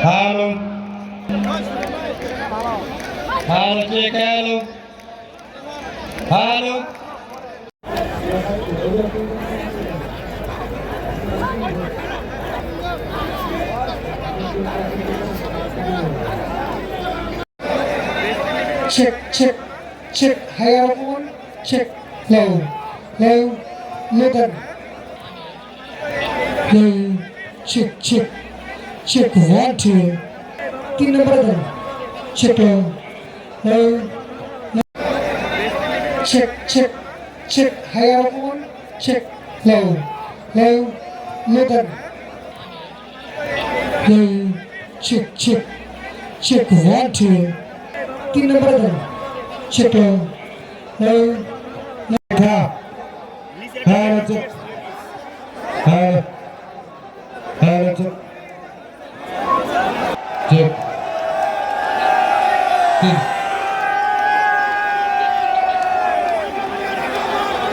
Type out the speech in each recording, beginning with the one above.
Halo. Halo, cek halo. Halo. Cek. Hai everyone. Cek. Low. Logan. Low. Cek. 1 2 3 number दो check लो check high everyone check लो Logan check 1 2 3 number दो check लो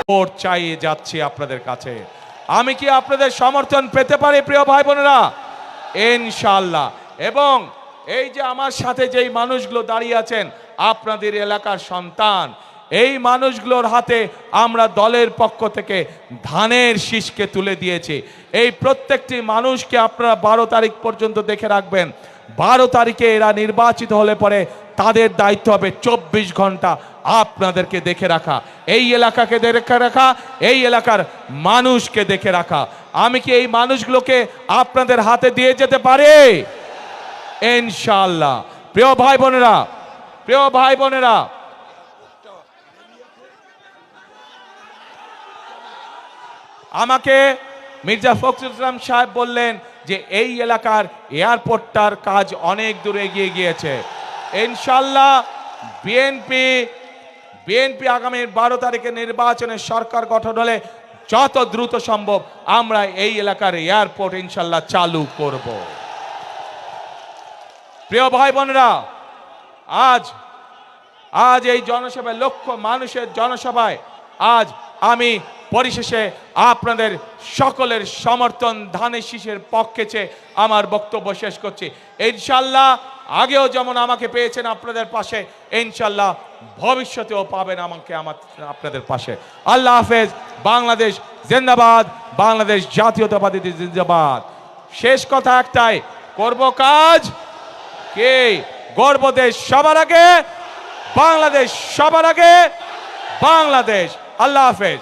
vote চাইয়ে যাচ্ছি আপনাদের কাছে। আমি কি আপনাদের সমর্থন পেতে পারি প্রিয় ভাই বোনেরা? ইনশাআল্লাহ। এবং এই যে আমার সাথে যেই মানুষগুলো দাঁড়িয়ে আছেন আপনাদের এলাকার সন্তান, এই মানুষগুলোর হাতে আমরা দলের পক্ষ থেকে ধানের শীষকে তুলে দিয়েছি। এই প্রত্যেকটি মানুষকে আপনারা 12 তারিখ পর্যন্ত দেখে রাখবেন। 12 তারিখে এরা নির্বাচিত হলে পরে তাদের দায়িত্ব হবে 24 ঘন্টা আপনাদেরকে দেখে রাখা, এই এলাকাকে দেখে রাখা, এই এলাকার মানুষকে দেখে রাখা। আমি কি এই মানুষগুলোকে আপনাদের হাতে দিয়ে যেতে পারি? ইনশাআল্লাহ। প্রিয় ভাই বোনেরা, আমাকে মির্জা ফখরুল ইসলাম সাহেব বললেন যে এই এলাকার এয়ারপোর্টটার কাজ অনেক দূর এগিয়ে গিয়েছে। ইনশাআল্লাহ বিএনপি আগামী 12 তারিখে নির্বাচনে সরকার গঠন হলে যত দ্রুত সম্ভব আমরা এই এলাকার এয়ারপোর্ট ইনশাআল্লাহ চালু করব। প্রিয় ভাই বোনেরা, আজ এই জনসভায় লক্ষ মানুষের জনসভায় আজ আমি পরিশেষে আপনাদের সকলের সমর্থন ধানের শীষের পক্ষে চেয়ে আমার বক্তব্য শেষ করছি। ইনশাআল্লাহ আগেও যেমন আমাকে পেয়েছেন আপনাদের পাশে, ইনশাআল্লাহ ভবিষ্যতেও পাবেন আমাকে আপনাদের পাশে। আল্লাহ হাফেজ। বাংলাদেশ জিন্দাবাদ, বাংলাদেশ জাতীয়তাবাদী জিন্দাবাদ। শেষ কথা একটাই, করব কাজ কি গর্ব দেশ সবার আগে, বাংলাদেশ সবার আগে, বাংলাদেশ। আল্লাহ হাফেজ।